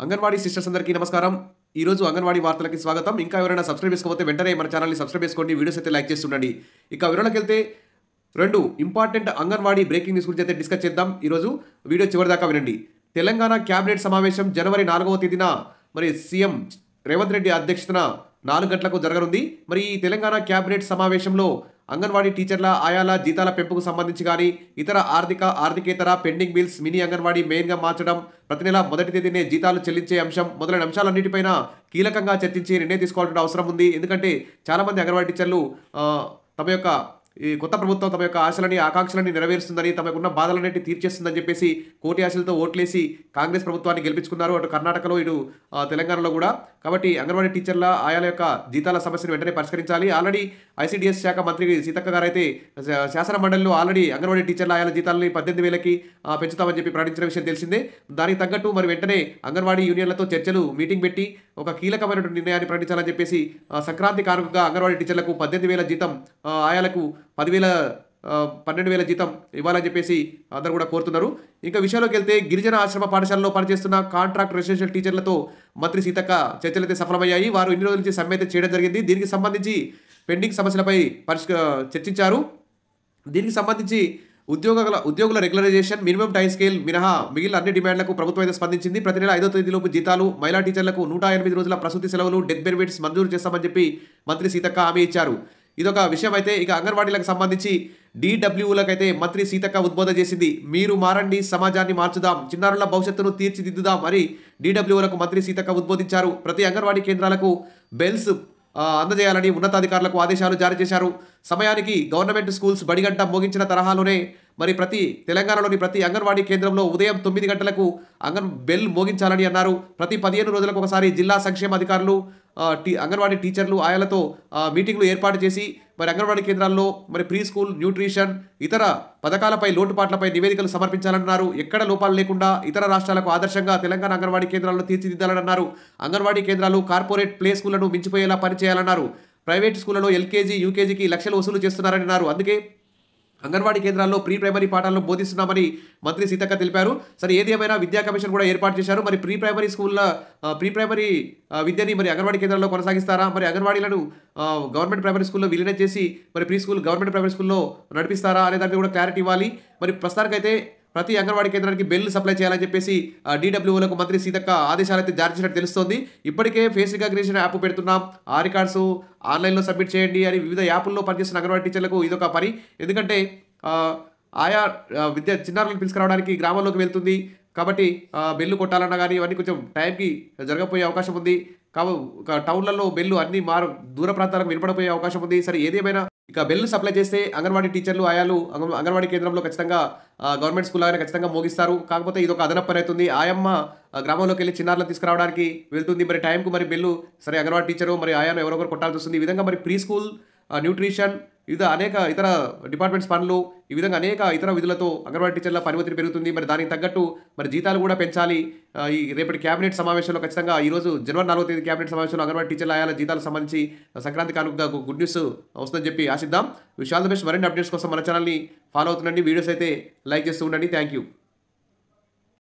Anganwadi sisters అందరికీ నమస్కారం. ఈ రోజు అంగన్వాడీ వార్తలకి స్వాగతం. ఇంకా ఎవరైనా సబ్స్క్రైబ్ చేసుకోకపోతే వెంటనే మన ఛానల్‌ని సబ్స్క్రైబ్ చేసుకోండి. వీడియోస్ అయితే లైక్ చేస్తుండండి. ఇక వివరాలకెళ్తే 2 ఇంపార్టెంట్ అంగన్వాడీ బ్రేకింగ్ న్యూస్ గురించి అయితే డిస్కస్ చేద్దాం. ఈరోజు వీడియో చివరిదాకా వినండి. తెలంగాణ క్యాబినెట్ సమావేశం జనవరి 4వ తేదీన సీఎం రేవంత్ రెడ్డి అధ్యక్షతన 4 గంటలకు జరగనుంది. ఈ తెలంగాణ క్యాబినెట్ సమావేశంలో అంగన్వాడీ టీచర్ల ఆయాల జీతాల పెంపుకు సంబంధించి కానీ ఇతర ఆర్థికేతర పెండింగ్ బిల్స్ మినీ అంగన్వాడీ మెయిన్గా మార్చడం, ప్రతి నెల మొదటి తేదీనే జీతాలు చెల్లించే అంశం మొదలైన అంశాలన్నిటిపైన కీలకంగా చర్చించి నిర్ణయం తీసుకోవాల్సిన అవసరం ఉంది. ఎందుకంటే చాలామంది అంగన్వాడీ టీచర్లు తమ యొక్క ఈ కొత్త ప్రభుత్వం తమ యొక్క ఆశలని ఆకాంక్షలని నెరవేరుస్తుందని, తమకున్న బాధలన్నింటి తీర్చేస్తుందని చెప్పేసి కోటి ఆశలతో ఓట్లేసి కాంగ్రెస్ ప్రభుత్వాన్ని గెలిపించుకున్నారు. అటు కర్ణాటకలో ఇటు తెలంగాణలో కూడా. కాబట్టి అంగన్వాడీ టీచర్ల ఆయాల యొక్క జీతాల సమస్యను వెంటనే పరిష్కరించాలి. ఆల్రెడీ ఐసీడీఎస్ శాఖ మంత్రి సీతక్క గారు అయితే శాసన మండలిలో ఆల్రెడీ అంగన్వాడీ టీచర్ల ఆయాల జీతాలని 18,000కి పెంచుతామని చెప్పి ప్రకటించిన విషయం తెలిసిందే. దానికి తగ్గట్టు వెంటనే అంగన్వాడీ యూనియన్లతో చర్చలు మీటింగ్ పెట్టి ఒక కీలకమైనటువంటి నిర్ణయాన్ని ప్రకటించాలని చెప్పేసి సంక్రాంతి కానుకగా అంగన్వాడీ టీచర్లకు 18,000 జీతం, ఆయాలకు 12,000 జీతం ఇవ్వాలని చెప్పేసి అందరూ కూడా కోరుతున్నారు. ఇంకా విషయంలోకి వెళ్తే గిరిజన ఆశ్రమ పాఠశాలలో పనిచేస్తున్న కాంట్రాక్ట్ రెసిడెన్షియల్ టీచర్లతో మంత్రి సీతక్క చర్చలైతే సఫలమయ్యాయి. వారు ఇన్ని రోజుల నుంచి సమ్మె అయితే చేయడం జరిగింది. దీనికి సంబంధించి పెండింగ్ సమస్యలపై చర్చించారు. దీనికి సంబంధించి ఉద్యోగుల రెగ్యులరైజేషన్, మినిమం టైం స్కేల్ మినహా మిగిలిన అన్ని డిమాండ్లకు ప్రభుత్వం అయితే స్పందించింది. ప్రతి నెల 5వ తేదీలోపు జీతాలు, మహిళా టీచర్లకు 108 రోజుల ప్రసూతి సెలవులు, డెత్ బెనిఫిట్స్ మంజూరు చేస్తామని చెప్పి మంత్రి సీతక్క హామీ ఇచ్చారు. ఇదొక విషయం అయితే. ఇక అంగన్వాడీలకు సంబంధించి DWలకైతే మంత్రి సీతక్క ఉద్బోధన చేసింది. మీరు మారండి, సమాజాన్ని మార్చుదాం, చిన్నారుల భవిష్యత్తును తీర్చిదిద్దుదాం అని DWలకు మంత్రి సీతక్క ఉద్బోధించారు. ప్రతి అంగన్వాడీ కేంద్రాలకు బెల్స్ అందజేయాలని ఉన్నతాధికారులకు ఆదేశాలు జారీ చేశారు. సమయానికి గవర్నమెంట్ స్కూల్స్ బడిగంట మోగించిన తరహాలోనే తెలంగాణలోని ప్రతి అంగన్వాడీ కేంద్రంలో ఉదయం 9 గంటలకు బెల్ మోగించాలని అన్నారు. ప్రతి 15 రోజులకు ఒకసారి జిల్లా సంక్షేమ అధికారులు అంగన్వాడీ టీచర్లు ఆయాలతో మీటింగ్లు ఏర్పాటు చేసి అంగన్వాడీ కేంద్రాల్లో ప్రీ స్కూల్, న్యూట్రిషన్, ఇతర పథకాలపై లోటుపాట్లపై నివేదికలు సమర్పించాలన్నారు. ఎక్కడ లోపాలు లేకుండా ఇతర రాష్ట్రాలకు ఆదర్శంగా తెలంగాణ అంగన్వాడీ కేంద్రాలను తీర్చిదిద్దాలని అన్నారు. అంగన్వాడీ కేంద్రాలు కార్పొరేట్ ప్లే స్కూళ్లను మించిపోయేలా పనిచేయాలన్నారు. ప్రైవేట్ స్కూళ్లలో LKG, UKGకి లక్షలు వసూలు చేస్తున్నారని అన్నారు. అందుకే అంగన్వాడీ కేంద్రాల్లో ప్రీ ప్రైమరీ పాఠాలను బోధిస్తున్నామని మంత్రి సీతక్క తెలిపారు. సరే, ఏది ఏమైనా విద్యా కమిషన్ కూడా ఏర్పాటు చేశారు. ప్రీ ప్రైమరీ స్కూళ్ళ ప్రీ ప్రైమరీ విద్యని అంగన్వాడీ కేంద్రాల్లో కొనసాగిస్తారా, అంగన్వాడీలను గవర్నమెంట్ ప్రైమరీ స్కూల్లో విలీనం చేసి ప్రీ స్కూల్ గవర్నమెంట్ ప్రైమరీ స్కూల్లో నడిపిస్తారా అనే దానికి కూడా క్లారిటీ ఇవ్వాలి. ప్రస్తుతానికైతే ప్రతి అంగన్వాడీ కేంద్రానికి బెల్ సప్లై చేయాలని చెప్పేసి DWలకు మంత్రి సీతక్క ఆదేశాలు అయితే జారీ చేసినట్టు తెలుస్తోంది. ఇప్పటికే ఫేస్ రికగ్నిషన్ యాప్ పెడుతున్నాం, ఆ రికార్డ్స్ ఆన్లైన్లో సబ్మిట్ చేయండి అని వివిధ యాప్ల్లో పనిచేస్తున్న అంగన్వాడీ టీచర్లకు ఇదొక పని. ఎందుకంటే ఆయా చిన్నారులను తీసుకురావడానికి గ్రామాల్లోకి వెళ్తుంది కాబట్టి బెల్లు కొట్టాలన్నా కానీ ఇవన్నీ కొంచెం టైంకి జరగపోయే అవకాశం ఉంది. టౌన్లలో బెల్లు అన్ని దూర ప్రాంతాలకు వినపడపోయే అవకాశం ఉంది. సరే, ఏదేమైనా ఇక బెల్లు సప్లై చేస్తే అంగన్వాడీ టీచర్లు ఆయాలు అంగన్వాడీ కేంద్రంలో ఖచ్చితంగా గవర్నమెంట్ స్కూల్ లాగానే ఖచ్చితంగా మోగిస్తారు. కాకపోతే ఇది ఒక అదనపు పని అవుతుంది. ఆయమ్మ గ్రామంలోకి వెళ్ళి చిన్నారులను తీసుకురావడానికి వెళ్తుంది. టైంకు బెల్లు సరే అంగన్వాడీ టీచరు ఆయాను ఎవరొకరు కొట్టాల్సి వస్తుంది. ఈ విధంగా ప్రీ స్కూల్, న్యూట్రిషన్, అనేక ఇతర డిపార్ట్మెంట్స్ పనులు, ఈ విధంగా అనేక ఇతర విధులతో అంగన్వాడీ టీచర్ల పని ఒత్తిడి పెరుగుతుంది. దానికి తగ్గట్టు జీతాలు కూడా పెంచాలి. ఈ రేపటి క్యాబినెట్ సమావేశంలో ఖచ్చితంగా ఈరోజు జనవరి 4వ తేదీ క్యాబినెట్ సమావేశంలో అంగన్వాడీ టీచర్ల ఆయాల జీతాలకు సంబంధించి సంక్రాంతి కానుకగా గుడ్ న్యూస్ వస్తుందని చెప్పి ఆశిద్దాం. Wish all the best. మరిన్ని అప్డేట్స్ కోసం మన ఛానల్ని ఫాలో అవుతుండండి. వీడియోస్ అయితే లైక్ చేస్తూ ఉండండి. Thank you.